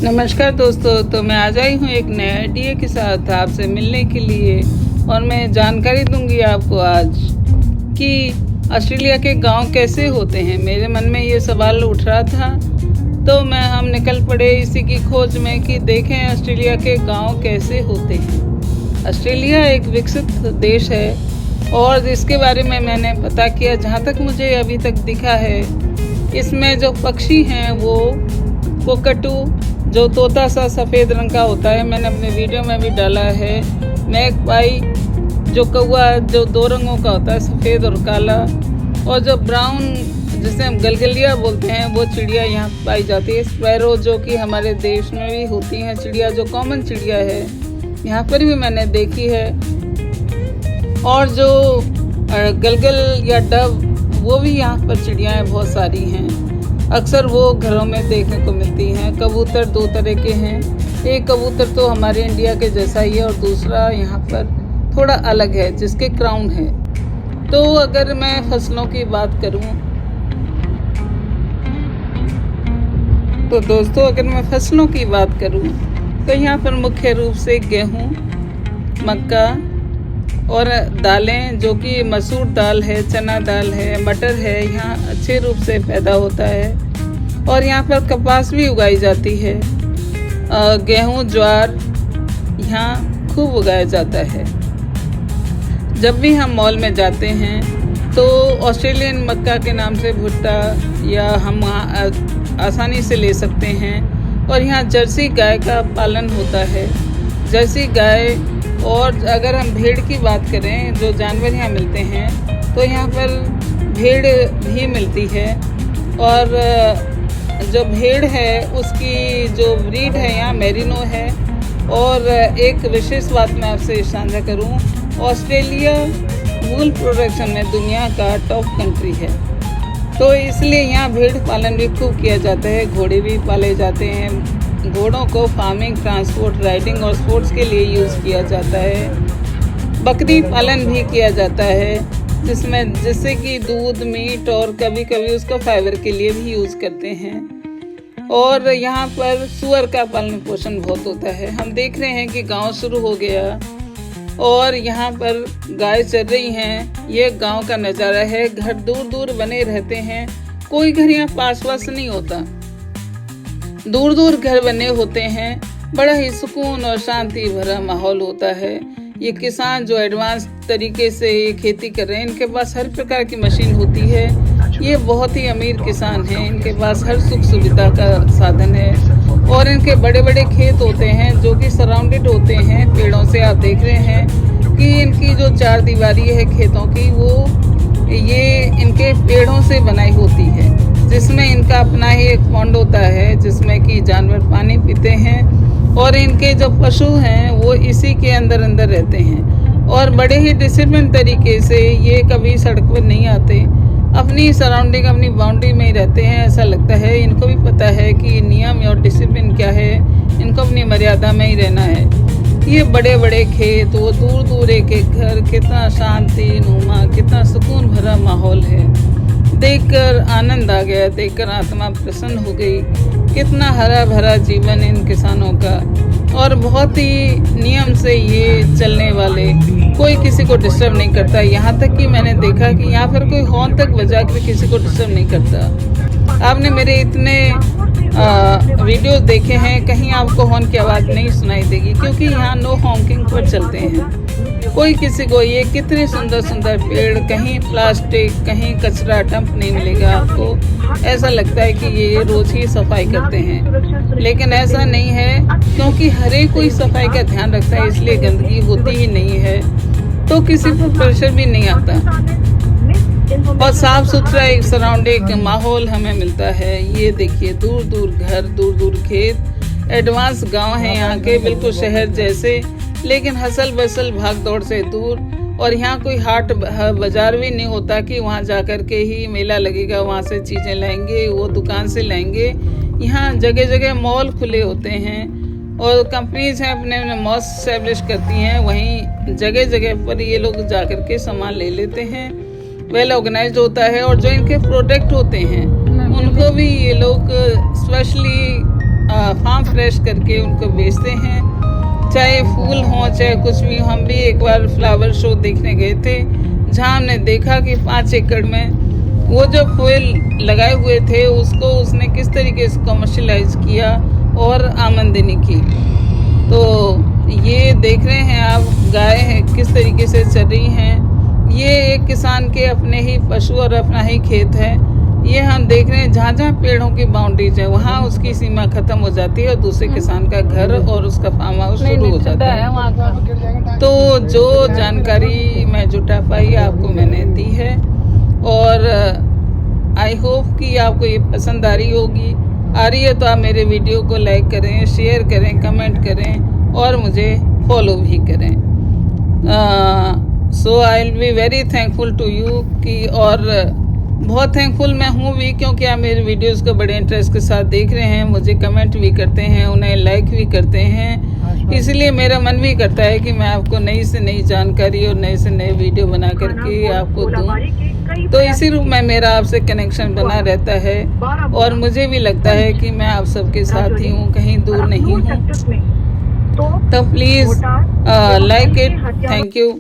नमस्कार दोस्तों, तो मैं आज आई हूँ एक नए आइडिया के साथ आपसे मिलने के लिए और मैं जानकारी दूंगी आपको आज कि ऑस्ट्रेलिया के गांव कैसे होते हैं। मेरे मन में ये सवाल उठ रहा था तो हम निकल पड़े इसी की खोज में कि देखें ऑस्ट्रेलिया के गांव कैसे होते हैं। ऑस्ट्रेलिया एक विकसित देश है और इसके बारे में मैंने पता किया। जहाँ तक मुझे अभी तक दिखा है, इसमें जो पक्षी हैं वो कोकटू, जो तोता सा सफ़ेद रंग का होता है, मैंने अपने वीडियो में भी डाला है। मैगपाई, जो कौवा जो 2 रंगों का होता है, सफ़ेद और काला, और जो ब्राउन जिसे हम गलगलिया बोलते हैं, वो चिड़िया यहाँ पाई जाती है। स्पैरो, जो कि हमारे देश में भी होती हैं चिड़िया, जो कॉमन चिड़िया है, यहाँ पर भी मैंने देखी है। और जो गलगल या डव, वो भी यहाँ पर चिड़ियाँ बहुत सारी हैं। अक्सर वो घरों में देखने को मिलती हैं। कबूतर 2 तरह के हैं। एक कबूतर तो हमारे इंडिया के जैसा ही है और दूसरा यहाँ पर थोड़ा अलग है, जिसके क्राउन है। तो अगर मैं फसलों की बात करूँ तो दोस्तों, अगर मैं फसलों की बात करूँ तो यहाँ पर मुख्य रूप से गेहूँ, मक्का और दालें, जो कि मसूर दाल है, चना दाल है, मटर है, यहाँ अच्छे रूप से पैदा होता है। और यहाँ पर कपास भी उगाई जाती है। गेहूँ, ज्वार यहाँ खूब उगाया जाता है। जब भी हम मॉल में जाते हैं तो ऑस्ट्रेलियन मक्का के नाम से भुट्टा या हम आसानी से ले सकते हैं। और यहाँ जर्सी गाय का पालन होता है। जर्सी गाय, और अगर हम भेड़ की बात करें, जो जानवर यहाँ मिलते हैं, तो यहाँ पर भेड़ भी मिलती है। और जो भेड़ है उसकी जो ब्रीड है यहाँ मेरिनो है। और एक विशेष बात मैं आपसे साझा करूँ, ऑस्ट्रेलिया वूल प्रोडक्शन में दुनिया का टॉप कंट्री है, तो इसलिए यहाँ भेड़ पालन भी खूब किया जाता है। घोड़े भी पाले जाते हैं। घोड़ों को फार्मिंग, ट्रांसपोर्ट, राइडिंग और स्पोर्ट्स के लिए यूज़ किया जाता है। बकरी पालन भी किया जाता है, जिससे कि दूध, मीट और कभी कभी उसको फाइबर के लिए भी यूज़ करते हैं। और यहाँ पर सूअर का पालन पोषण बहुत होता है। हम देख रहे हैं कि गांव शुरू हो गया और यहाँ पर गाय चल रही हैं। ये गांव का नज़ारा है। घर दूर दूर बने रहते हैं। कोई घर यहाँ पास नहीं होता, दूर दूर घर बने होते हैं। बड़ा ही सुकून और शांति भरा माहौल होता है। ये किसान जो एडवांस तरीके से ये खेती कर रहे हैं, इनके पास हर प्रकार की मशीन होती है। ये बहुत ही अमीर किसान हैं। इनके पास हर सुख सुविधा का साधन है और इनके बड़े बड़े खेत होते हैं, जो कि सराउंडेड होते हैं पेड़ों से। आप देख रहे हैं कि इनकी जो 4 दीवारी है खेतों की, वो ये इनके पेड़ों से बनाई होती है, जिसमें इनका अपना ही एक पॉन्ड होता है, जिसमें कि जानवर पानी पीते हैं। और इनके जो पशु हैं वो इसी के अंदर रहते हैं। और बड़े ही डिसिप्लिन तरीके से ये कभी सड़क पर नहीं आते, अपनी सराउंडिंग, अपनी बाउंड्री में ही रहते हैं। ऐसा लगता है इनको भी पता है कि नियम और डिसिप्लिन क्या है, इनको अपनी मर्यादा में ही रहना है। ये बड़े बड़े खेत, वो दूर दूर एक एक घर, कितना शांति नुमा, कितना सुकून भरा माहौल है। देखकर आनंद आ गया, देखकर आत्मा प्रसन्न हो गई। कितना हरा भरा जीवन इन किसानों का, और बहुत ही नियम से ये चलने वाले, कोई किसी को डिस्टर्ब नहीं करता। यहाँ तक कि मैंने देखा कि यहाँ पर कोई हॉर्न तक बजा कर किसी को डिस्टर्ब नहीं करता। आपने मेरे इतने वीडियो देखे हैं, कहीं आपको हॉर्न की आवाज़ नहीं सुनाई देगी, क्योंकि यहाँ नो हॉन्किंग पर चलते हैं। कोई किसी को, ये कितने सुंदर सुंदर पेड़, कहीं प्लास्टिक, कहीं कचरा डंप नहीं मिलेगा आपको। ऐसा लगता है कि ये रोज़ ही सफाई करते हैं, लेकिन ऐसा नहीं है, क्योंकि हर एक कोई सफाई का ध्यान रखता है, इसलिए गंदगी होती ही नहीं है। तो किसी पर प्रेशर भी नहीं आता और साफ सुथरा एक सराउंडिंग माहौल हमें मिलता है। ये देखिए, दूर दूर घर, दूर दूर खेत, एडवांस गांव हैं यहाँ के, बिल्कुल शहर जैसे, लेकिन हसल बसल भाग दौड़ से दूर। और यहाँ कोई हाट बाजार भी नहीं होता कि वहाँ जा कर के ही मेला लगेगा, वहाँ से चीज़ें लाएंगे, वो दुकान से लाएंगे। यहाँ जगह जगह मॉल खुले होते हैं और कंपनीज हैं अपने मॉल स्टैब्लिश करती हैं। वहीं जगह जगह पर ये लोग जा कर के सामान ले लेते हैं। वेल ऑर्गेनाइज्ड होता है। और जो इनके प्रोडक्ट होते हैं उनको भी ये लोग स्पेशली फार्म फ्रेश करके उनको बेचते हैं, चाहे फूल हों चाहे कुछ भी। हम भी एक बार फ्लावर शो देखने गए थे, जहाँ हमने देखा कि 5 एकड़ में वो जो फूल लगाए हुए थे उसको उसने किस तरीके से कमर्शलाइज किया और आमदनी की। तो ये देख रहे हैं आप, गाय है किस तरीके से चल रही हैं। ये एक किसान के अपने ही पशु और अपना ही खेत है। ये हम देख रहे हैं, जहाँ जहाँ पेड़ों की बाउंड्रीज है वहाँ उसकी सीमा खत्म हो जाती है और दूसरे किसान का घर और उसका फार्म हाउस शुरू हो जाता है। तो जो जानकारी मैं जुटा पाई आपको मैंने दी है, और आई होप कि आपको ये पसंद आ रही होगी। आ रही है तो आप मेरे वीडियो को लाइक करें, शेयर करें, कमेंट करें और मुझे फॉलो भी करें। So I will be very thankful to you कि, और बहुत थैंकफुल मैं हूँ भी, क्योंकि आप मेरे वीडियोस को बड़े इंटरेस्ट के साथ देख रहे हैं, मुझे कमेंट भी करते हैं, उन्हें लाइक भी करते हैं। इसलिए मेरा मन भी करता है कि मैं आपको नई से नई जानकारी और नए से नए वीडियो बना करके आपको दूँ। तो इसी रूप में मेरा आपसे कनेक्शन बना रहता है और मुझे भी लगता है कि मैं आप सबके साथ ही हूँ, कहीं दूर नहीं हूँ। तो please like it. Thank you.